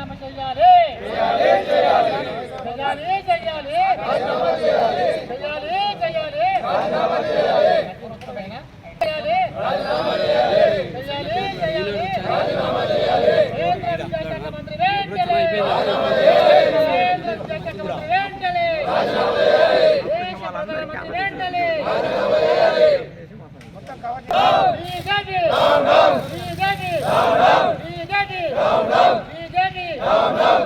రాజీనామా చేయాలి చేయాలి చేయాలి చేయాలి చేయాలి రాజీనామా చేయాలి చేయాలి రాజీనామా చేయాలి చేయాలి చేయాలి రాజీనామా చేయాలి కేంద్ర విద్యాశాఖ మంత్రి వెంటనే రాజీనామా చేయాలి కేంద్ర విద్యాశాఖ మంత్రి వెంటనే రాజీనామా చేయాలి దేశ ప్రధానమంత్రి వెంటనే రాజీనామా చేయాలి మొత్తం cover BJP down down BJP down down BJP down down BJP down down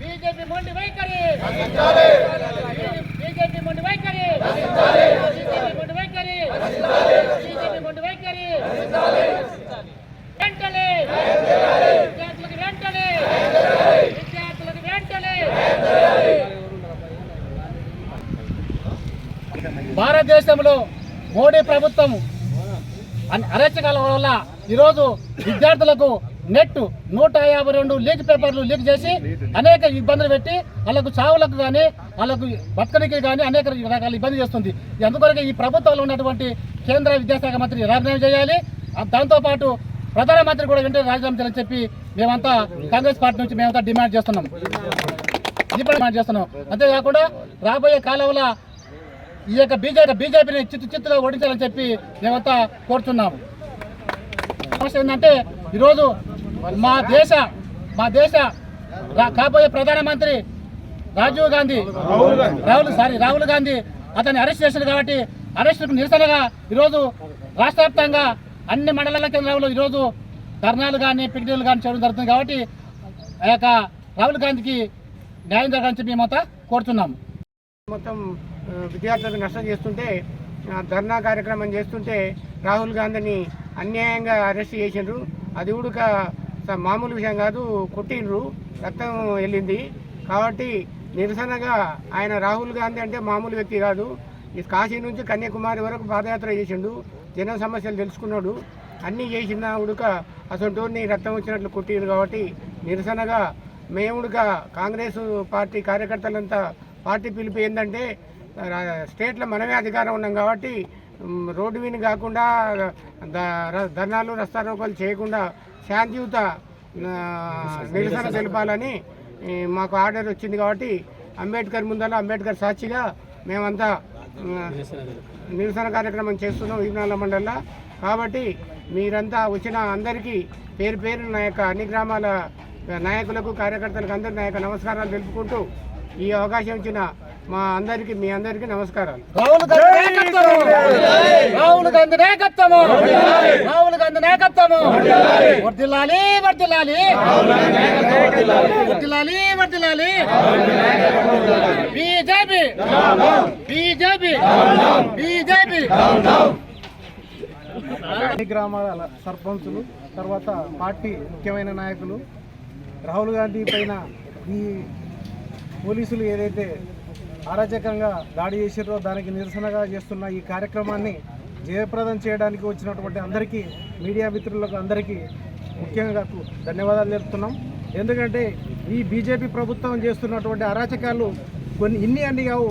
BJP మొండి వైఖరి రక్షించాలి బీజేపీ మొండి వైఖరి రక్షించాలి బీజేపీ మొండి వైఖరి రక్షించాలి బీజేపీ మొండి వైఖరి రక్షించాలి వెంటనే విద్యార్థులకు వెంటనే విద్యార్థులకు వెంటనే భారతదేశంలో మోడీ ప్రభుత్వం అరాచకాల వల్ల ఈరోజు విద్యార్థులకు నెట్ 152 లీక్ పేపర్లు లీక్ చేసి అనేక ఇబ్బందులు పెట్టి వాళ్ళకు చావులకు కానీ వాళ్ళకు బతకడానికి కానీ అనేక రకాల ఇబ్బంది చేస్తుంది. అందుకొరకే ఈ ప్రభుత్వంలో ఉన్నటువంటి కేంద్ర విద్యాశాఖ మంత్రి రాజీనామా చేయాలి. దాంతోపాటు ప్రధానమంత్రి కూడా వెంటనే రాజీనామా చేయాలని చెప్పి మేమంతా కాంగ్రెస్ పార్టీ నుంచి మేమంతా డిమాండ్ చేస్తున్నాం. అంతేకాకుండా రాబోయే కాలంలో ఈ యొక్క బీజేపీని చిత్తుగా ఓడించాలని చెప్పి మేమంతా కోరుతున్నాము. సమస్య ఏంటంటే ఈరోజు మా దేశ కాబోయే ప్రధానమంత్రి రాహుల్ గాంధీ అతన్ని అరెస్ట్ చేశారు. కాబట్టి అరెస్టుకు నిరసనగా ఈరోజు రాష్ట్ర వ్యాప్తంగా అన్ని మండలాల కేంద్రాల్లో ఈరోజు ధర్నాలు కానీ పికెటింగ్లు కానీ చేయడం జరుగుతుంది. కాబట్టి ఆ యొక్క రాహుల్ గాంధీకి న్యాయం జరగాలని చెప్పి మేమంతా కోరుతున్నాము. మొత్తం విద్యార్థులకు నష్టం చేస్తుంటే ధర్నా కార్యక్రమం చేస్తుంటే రాహుల్ గాంధీని అన్యాయంగా అరెస్ట్ చేసిండ్రు. అది కూడా మామూలు విషయం కాదు, కొట్టిండ్రు, రక్తం వెళ్ళింది. కాబట్టి నిరసనగా ఆయన రాహుల్ గాంధీ అంటే మామూలు వ్యక్తి కాదు. ఈ కాశీ నుంచి కన్యాకుమారి వరకు పాదయాత్ర చేసిండు, జన సమస్యలు తెలుసుకున్నాడు, అన్నీ చేసిన ఉడక అసలు రక్తం వచ్చినట్లు కొట్టిండ్రు. కాబట్టి నిరసనగా మేము కాంగ్రెస్ పార్టీ కార్యకర్తలంతా పార్టీ పిలుపు ఏంటంటే స్టేట్లో మనమే అధికారం ఉన్నాం కాబట్టి రోడ్డు విని కాకుండా ధర్నాలు రస్తారోకోలు చేయకుండా శాంతియుత నిరసన తెలపాలని మాకు ఆర్డర్ వచ్చింది. కాబట్టి అంబేద్కర్ ముందర అంబేద్కర్ సాక్షిగా మేమంతా నిరసన కార్యక్రమం చేస్తున్నాం వీరనాల మండలంలో. కాబట్టి మీరంతా వచ్చిన అందరికీ పేరు పేరు నా యొక్క అన్ని గ్రామాల నాయకులకు కార్యకర్తలకు అందరికీ నా యొక్క నమస్కారాలు తెలుపుకుంటూ ఈ అవకాశం ఇచ్చిన మీ అందరికీ నమస్కారాలు. రాహుల్ గాంధీ నాయకత్వము వర్ధిల్లాలి వర్ధిల్లాలి వర్ధిల్లాలి వర్ధిల్లాలి బీజేపీ బీజేపీ బీజేపీ. అన్ని గ్రామాల సర్పంచులు తర్వాత పార్టీ ముఖ్యమైన నాయకులు రాహుల్ గాంధీ పైన ఈ పోలీసులు ఏదైతే అరాచకంగా దాడి చేసిరో దానికి నిరసనగా చేస్తున్న ఈ కార్యక్రమాన్ని జయప్రదం చేయడానికి వచ్చినటువంటి అందరికీ, మీడియా మిత్రులకు అందరికీ ముఖ్యంగా ధన్యవాదాలు తెలుపుతున్నాం. ఎందుకంటే ఈ బీజేపీ ప్రభుత్వం చేస్తున్నటువంటి అరాచకాలు అన్ని కావు.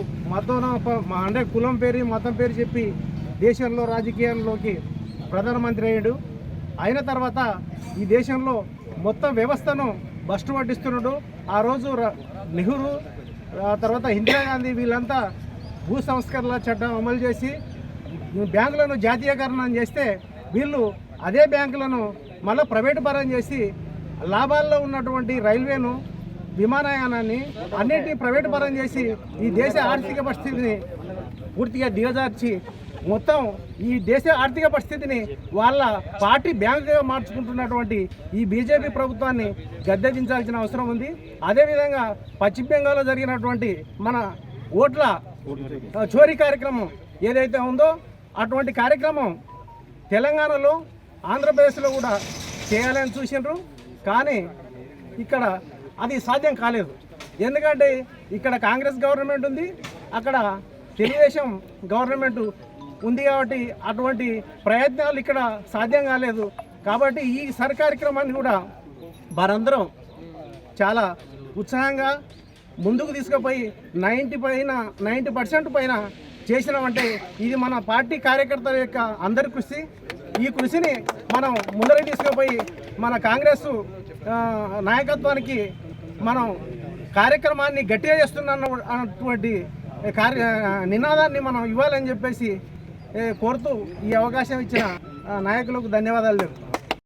అంటే కులం పేరు మతం పేరు చెప్పి దేశంలో రాజకీయాల్లోకి ప్రధానమంత్రి అయ్యాడు. అయిన తర్వాత ఈ దేశంలో మొత్తం వ్యవస్థను బస్టు పట్టిస్తున్నాడు. ఆ రోజు నెహ్రూ తర్వాత ఇందిరాగాంధీ వీళ్ళంతా భూ సంస్కరణల చట్టం అమలు చేసి బ్యాంకులను జాతీయకరణం చేస్తే వీళ్ళు అదే బ్యాంకులను మళ్ళీ ప్రైవేటు పరం చేసి లాభాల్లో ఉన్నటువంటి రైల్వేను విమానయానాన్ని అన్నింటినీ ప్రైవేటు పరం చేసి ఈ దేశ ఆర్థిక పరిస్థితిని పూర్తిగా దిగజార్చి మొత్తం ఈ దేశ ఆర్థిక పరిస్థితిని వాళ్ళ పార్టీ బ్యాంకుగా మార్చుకుంటున్నటువంటి ఈ బీజేపీ ప్రభుత్వాన్ని గద్దెదించాల్సిన అవసరం ఉంది. అదేవిధంగా పశ్చిమ బెంగాల్లో జరిగినటువంటి మన ఓట్ల చోరీ కార్యక్రమం ఏదైతే ఉందో అటువంటి కార్యక్రమం తెలంగాణలో ఆంధ్రప్రదేశ్లో కూడా చేయాలని చూసిండ్రు. కానీ ఇక్కడ అది సాధ్యం కాలేదు. ఎందుకంటే ఇక్కడ కాంగ్రెస్ గవర్నమెంట్ ఉంది, అక్కడ తెలుగుదేశం గవర్నమెంట్ ఉంది. కాబట్టి అటువంటి ప్రయత్నాలు ఇక్కడ సాధ్యం కాలేదు. కాబట్టి ఈ కార్యక్రమాన్ని కూడా మనందరం చాలా ఉత్సాహంగా ముందుకు తీసుకుపోయి 90% పైన చేసినామంటే ఇది మన పార్టీ కార్యకర్తల యొక్క అందరి కృషి. ఈ కృషిని మనం ముందరికి తీసుకుపోయి మన కాంగ్రెస్ నాయకత్వానికి మనం కార్యక్రమాన్ని గట్టిగా చేస్తున్న అన్నటువంటి నినాదాన్ని మనం ఇవ్వాలని చెప్పేసి కోరుతూ ఈ అవకాశం ఇచ్చిన నాయకులకు ధన్యవాదాలు.